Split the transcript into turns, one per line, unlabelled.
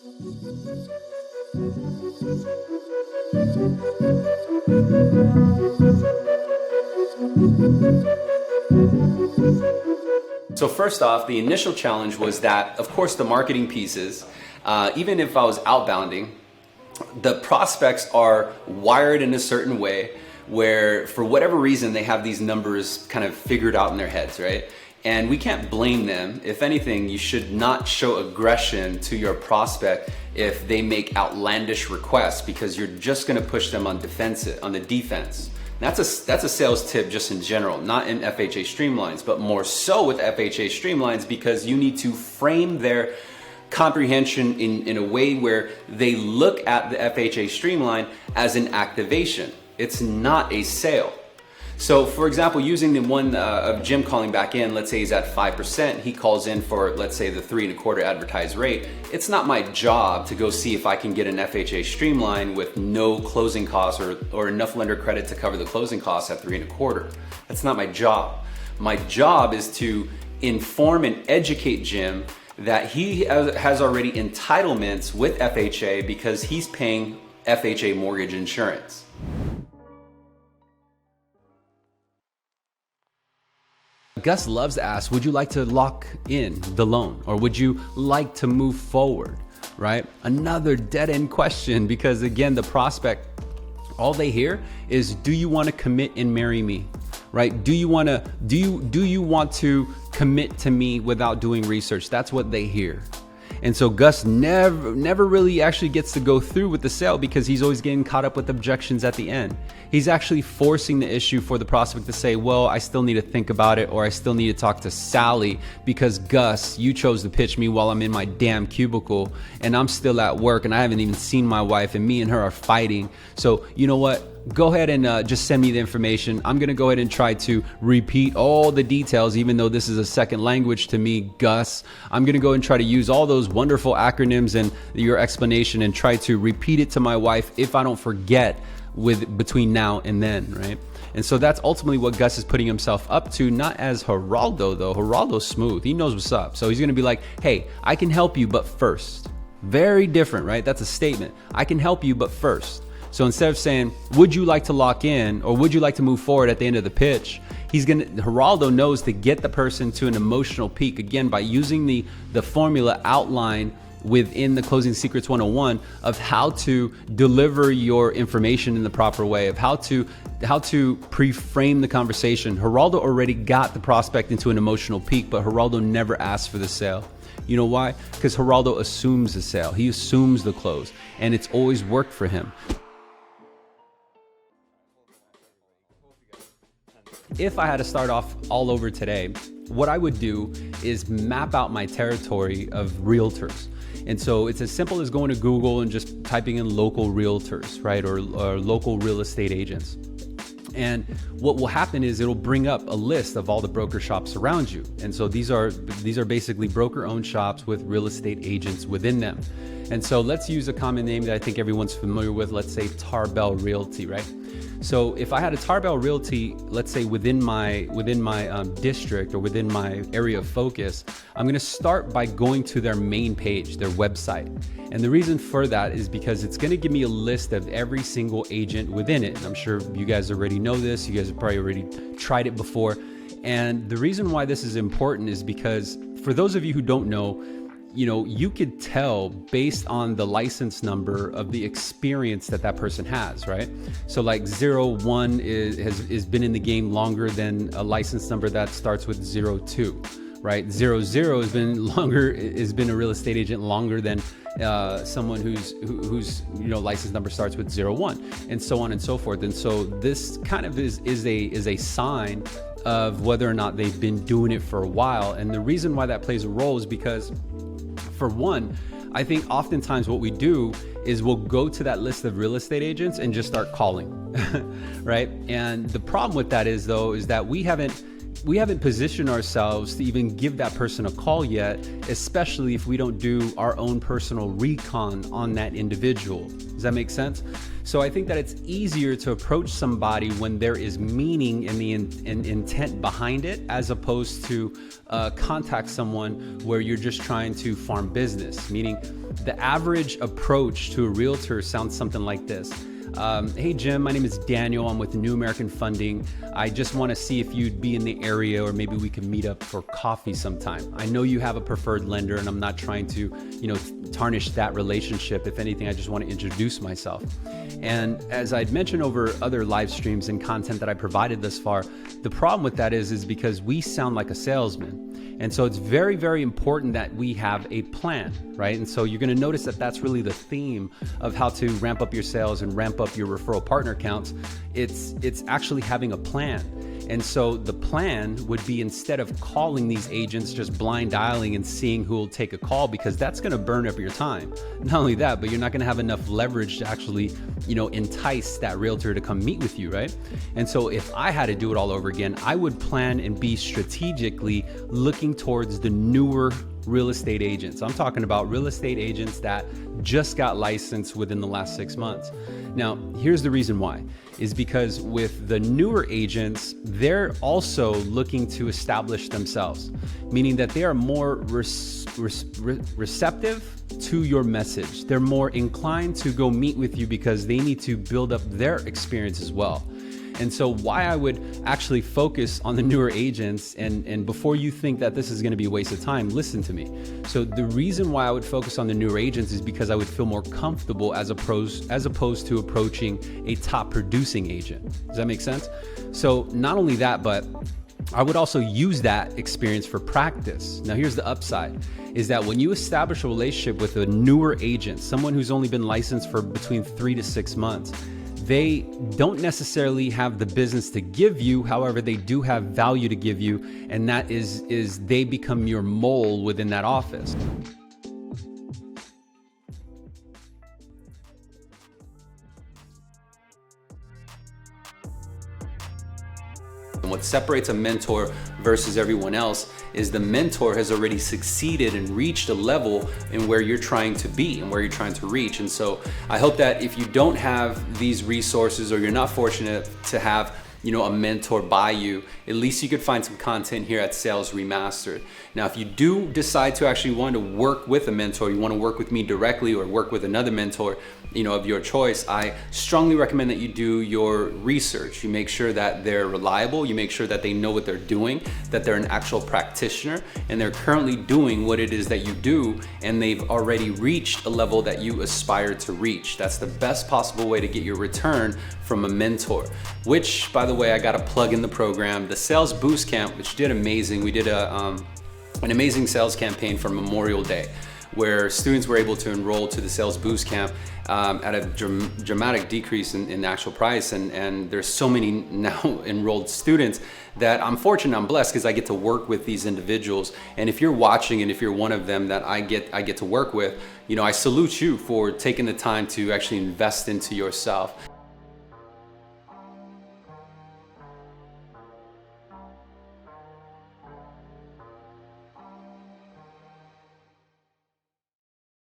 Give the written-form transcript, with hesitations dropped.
So first off, the initial challenge was that, of course, the marketing pieces, even if I was outbounding, the prospects are wired in a certain way where for whatever reason they have these numbers kind of figured out in their heads, right? And we can't blame them. If anything, you should not show aggression to your prospect if they make outlandish requests, because you're just gonna push them on the defense. That's a sales tip just in general, not in FHA Streamlines, but more so with FHA Streamlines, because you need to frame their comprehension in a way where they look at the FHA Streamline as an activation. It's not a sale. So for example, using the one of Jim calling back in, let's say he's at 5%, he calls in for, let's say, the 3.25 advertised rate. It's not my job to go see if I can get an FHA Streamline with no closing costs or enough lender credit to cover the closing costs at 3.25. That's not my job. My job is to inform and educate Jim that he has already entitlements with FHA because he's paying FHA mortgage insurance. Gus loves to ask, would you like to lock in the loan, or would you like to move forward, right? Another dead-end question, because again, the prospect, all they hear is, do you want to commit and marry me, right? Do you want to commit to me without doing research? That's what they hear. And so Gus never really actually gets to go through with the sale because he's always getting caught up with objections at the end. He's actually forcing the issue for the prospect to say, well, I still need to think about it, or I still need to talk to Sally because Gus, you chose to pitch me while I'm in my damn cubicle and I'm still at work and I haven't even seen my wife and me and her are fighting. So you know what? Go ahead and just send me the information. I'm gonna go ahead and try to repeat all the details, even though this is a second language to me, Gus. I'm gonna go and try to use all those wonderful acronyms and your explanation and try to repeat it to my wife if I don't forget between now and then, right? And so that's ultimately what Gus is putting himself up to, not as Geraldo though. Geraldo's smooth, he knows what's up. So he's gonna be like, hey, I can help you, but first. Very different, right? That's a statement. I can help you, but first. So instead of saying, would you like to lock in, or would you like to move forward at the end of the pitch, Geraldo knows to get the person to an emotional peak, again, by using the formula outlined within the Closing Secrets 101 of how to deliver your information in the proper way, of how to pre-frame the conversation. Geraldo already got the prospect into an emotional peak, but Geraldo never asked for the sale. You know why? Because Geraldo assumes the sale. He assumes the close, and it's always worked for him. If I had to start off all over today, what I would do is map out my territory of realtors. And so it's as simple as going to Google and just typing in local realtors, right? Or local real estate agents. And what will happen is it'll bring up a list of all the broker shops around you. And so these are basically broker-owned shops with real estate agents within them. And so let's use a common name that I think everyone's familiar with. Let's say Tarbell Realty, right? So if I had a Tarbell Realty, let's say within my district or within my area of focus, I'm going to start by going to their main page, their website. And the reason for that is because it's going to give me a list of every single agent within it. And I'm sure you guys already know this. You guys have probably already tried it before. And the reason why this is important is because for those of you who don't know, you could tell based on the license number of the experience that person has, right? So like 01 has been in the game longer than a license number that starts with 02, right? 00 has been a real estate agent longer than someone whose license number starts with 01, and so on and so forth. And so this kind of is a sign of whether or not they've been doing it for a while. And the reason why that plays a role is because, for one, I think oftentimes what we do is we'll go to that list of real estate agents and just start calling, right? And the problem with that is that we haven't positioned ourselves to even give that person a call yet, especially if we don't do our own personal recon on that individual. Does that make sense? So I think that it's easier to approach somebody when there is meaning in the intent behind it, as opposed to contact someone where you're just trying to farm business. Meaning, the average approach to a realtor sounds something like this. Hey Jim, my name is Daniel. I'm with New American Funding. I just want to see if you'd be in the area, or maybe we can meet up for coffee sometime. I know you have a preferred lender, and I'm not trying to, tarnish that relationship. If anything, I just want to introduce myself. And as I'd mentioned over other live streams and content that I provided thus far, the problem with that is because we sound like a salesman. And so it's very, very important that we have a plan, right? And so you're going to notice that that's really the theme of how to ramp up your sales and ramp up your referral partner counts. It's actually having a plan. And so the plan would be, instead of calling these agents, just blind dialing and seeing who will take a call, because that's going to burn up your time. Not only that, but you're not going to have enough leverage to actually, entice that realtor to come meet with you, right? And so if I had to do it all over again, I would plan and be strategically looking towards the newer real estate agents. I'm talking about real estate agents that just got licensed within the last 6 months. Now, here's the reason why, is because with the newer agents, they're also looking to establish themselves, meaning that they are more receptive to your message. They're more inclined to go meet with you because they need to build up their experience as well. And so why I would actually focus on the newer agents, and before you think that this is going to be a waste of time, listen to me. So the reason why I would focus on the newer agents is because I would feel more comfortable as opposed to approaching a top producing agent. Does that make sense? So not only that, but I would also use that experience for practice. Now here's the upside, is that when you establish a relationship with a newer agent, someone who's only been licensed for between 3 to 6 months, they don't necessarily have the business to give you. However, they do have value to give you, and that is they become your mole within that office. And what separates a mentor versus everyone else is the mentor has already succeeded and reached a level in where you're trying to be and where you're trying to reach. And so I hope that if you don't have these resources, or you're not fortunate to have a mentor by you, at least you could find some content here at Sales Remastered. Now, if you do decide to actually want to work with a mentor, you want to work with me directly or work with another mentor, of your choice, I strongly recommend that you do your research. You make sure that they're reliable, you make sure that they know what they're doing, that they're an actual practitioner, and they're currently doing what it is that you do, and they've already reached a level that you aspire to reach. That's the best possible way to get your return from a mentor, which, by the way, I got to plug in the program, the Sales Boost Camp, which did amazing. We did an amazing sales campaign for Memorial Day, where students were able to enroll to the Sales Boost Camp at a dramatic decrease in actual price. And there's so many now enrolled students that I'm fortunate, I'm blessed, because I get to work with these individuals. And if you're watching, and if you're one of them that I get to work with, I salute you for taking the time to actually invest into yourself.